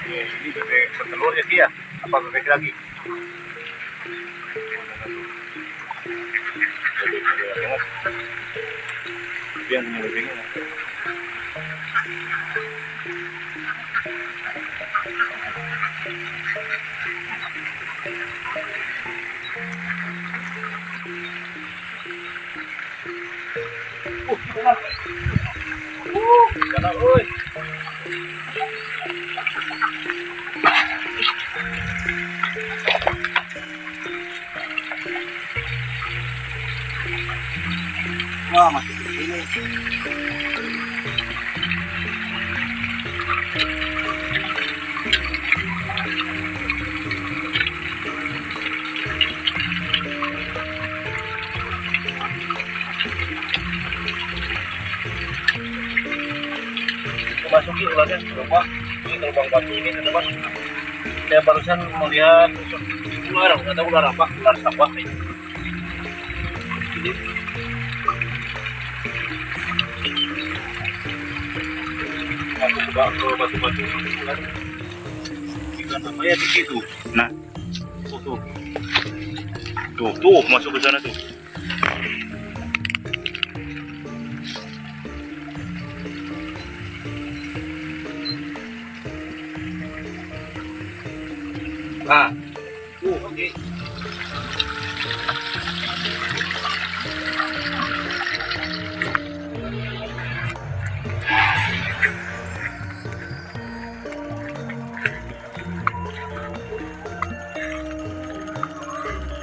Ini bebek bertelur ya Ki ya? Apa bebek lagi? Bebek banget. Tapi yang punya bebeknya. Jangan, oi. Wah, masih begini. Masuki ularnya ke rumah. Ini lubang batu ini teman-teman. Saya barusan melihat ular, nggak tahu ular apa, ular sawah ini. Masuk ke batu-batu ini ular. Ikan apa ya di situ? Nah, tuh masuk ke sana tuh. Nah, oke.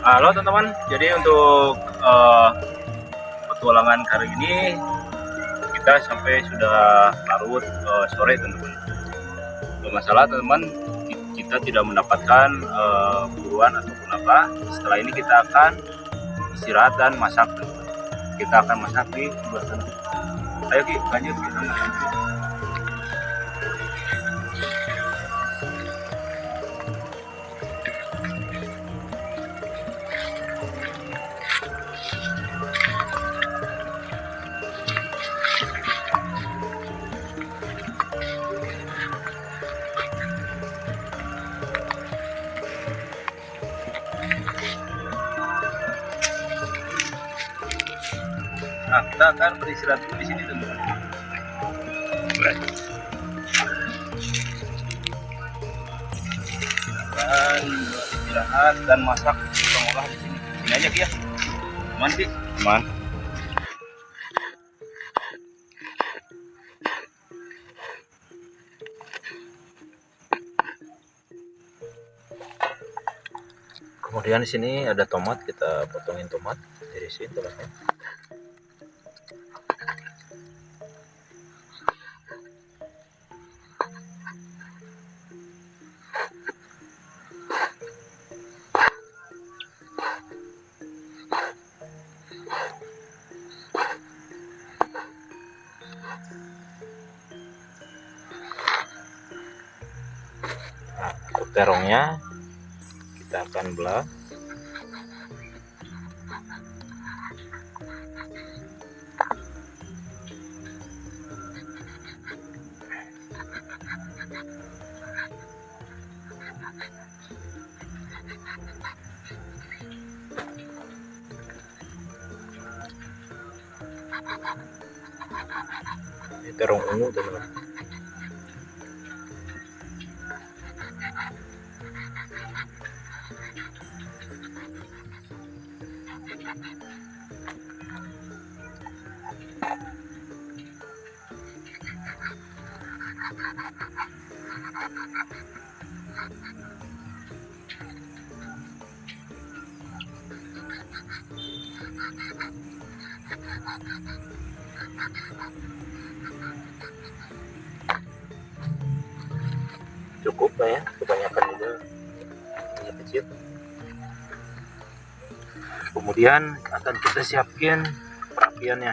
Halo teman-teman, jadi untuk petualangan kali ini kita sampai sudah larut sore teman-teman. Masalah teman-teman, kita tidak mendapatkan buruan ataupun apa. Setelah ini kita akan istirahat dan masak teman-teman. Kita akan masak di sebelah sana. Ayo Ki, lanjut kita masak. Nah, kita akan beristirahat dulu di sini teman-teman. Dan istirahat dan masak pengolah di sini. Sini aja Ki ya. Aman Ki? Aman. Kemudian di sini ada tomat, kita potongin tomat, tirisin tomatnya. Nah, untuk terongnya kita akan belah. Ini terong ungu teman-teman. Cukup lah ya, kebanyakan juga ini kecil. Kemudian akan kita siapkan perapiannya.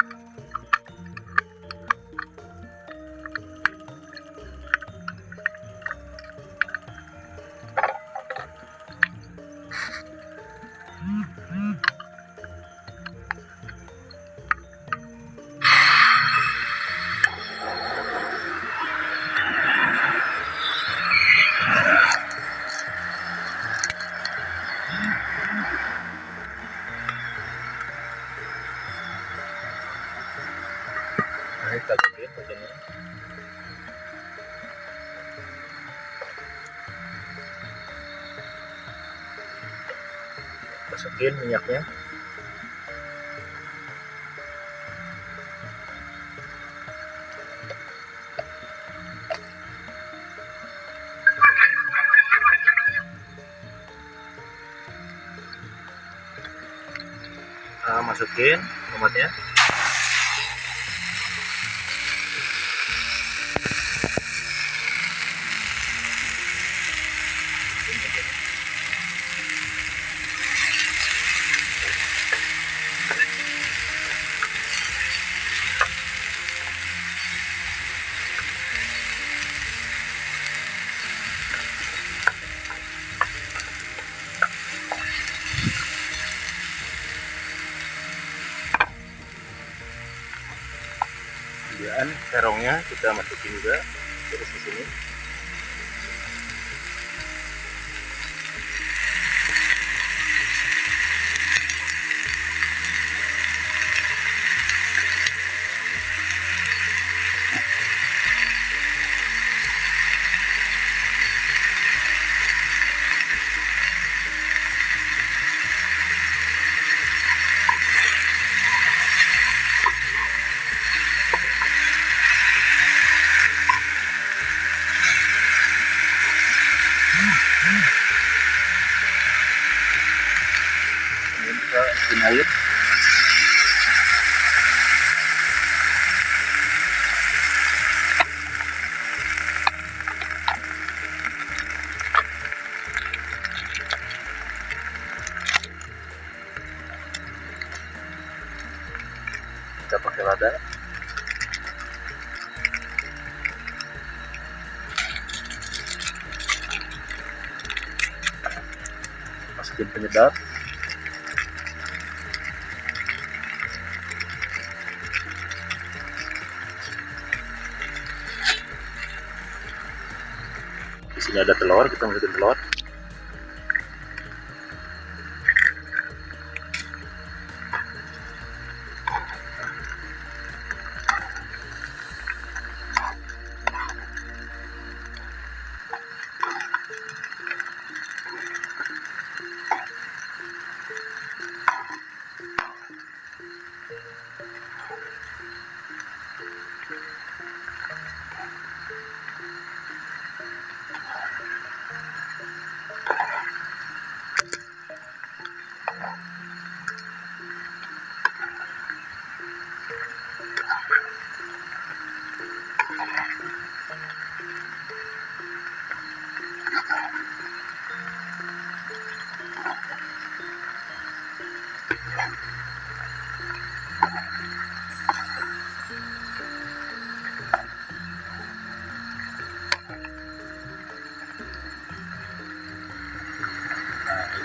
masukin minyaknya. Masukin tomatnya. Kemudian terongnya kita masukin juga terus ke sini. Kemudian kita masukin air. Kita pakai lada. Masukin penyedap. Di sini ada telur, kita masukin telur.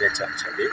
Ini cabai.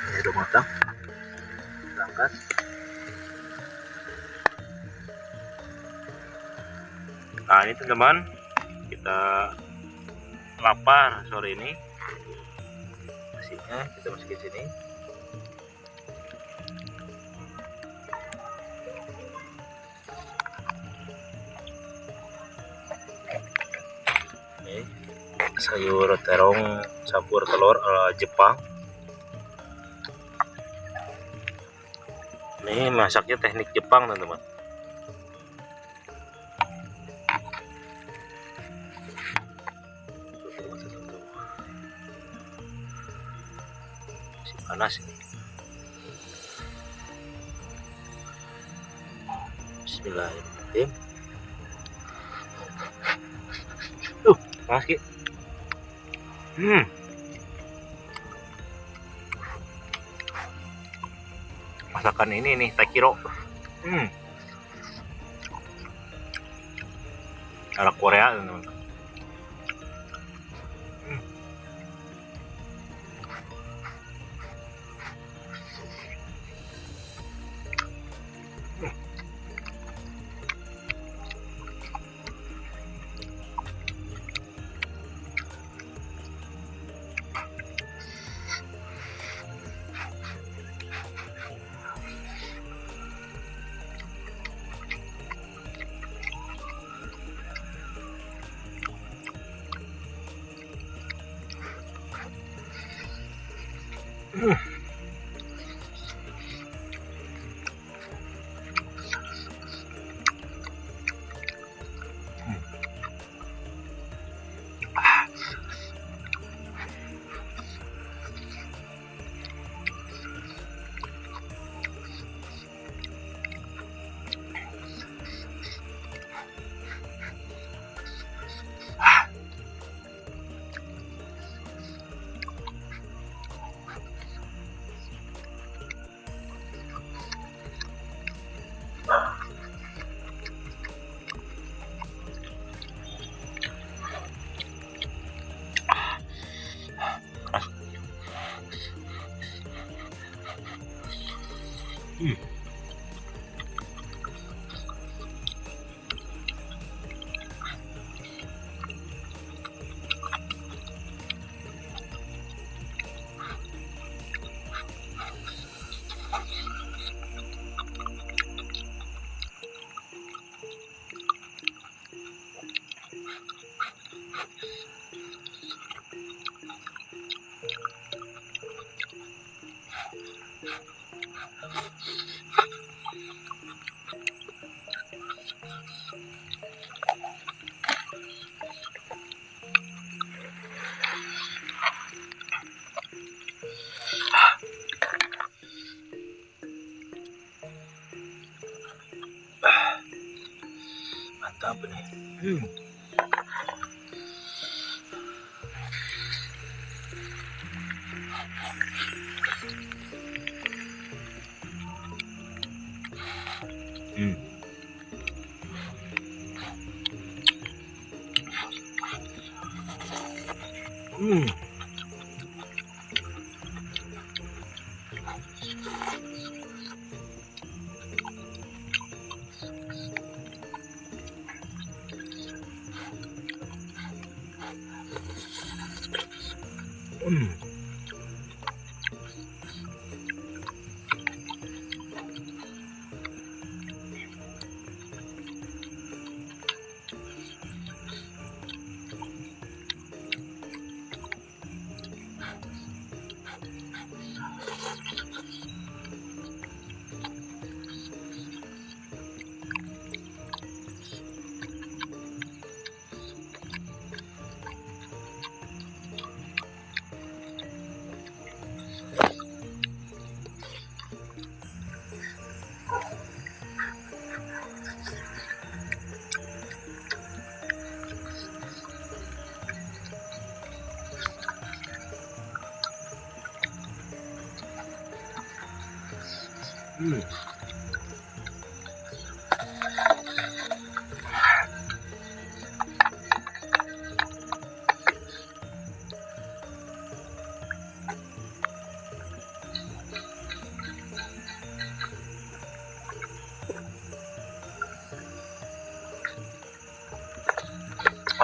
Ini udah matang, kita angkat. Nah ini teman-teman, kita lapar sore ini. Nasinya kita masukin sini. Ini sayur terong campur telur ala Jepang. Ini masaknya teknik Jepang teman-teman. Masih panas ini. Bismillahirrahmanirrahim. Panas ki. Masakan ini nih Takiro. Ala Korea teman-teman. Mantap nih.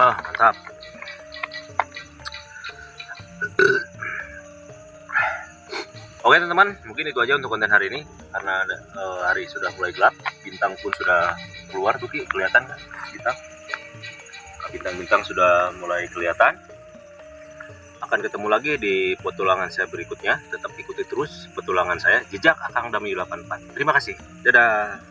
Mantap. Oke teman-teman, mungkin itu aja untuk konten hari ini. Karena hari sudah mulai gelap, bintang pun sudah keluar tuh Ki, kelihatan kan bintang? Bintang-bintang sudah mulai kelihatan. akan ketemu lagi di petualangan saya berikutnya. Tetap ikuti terus petualangan saya, Jejak Akang Dami 84. Terima kasih. Dadah.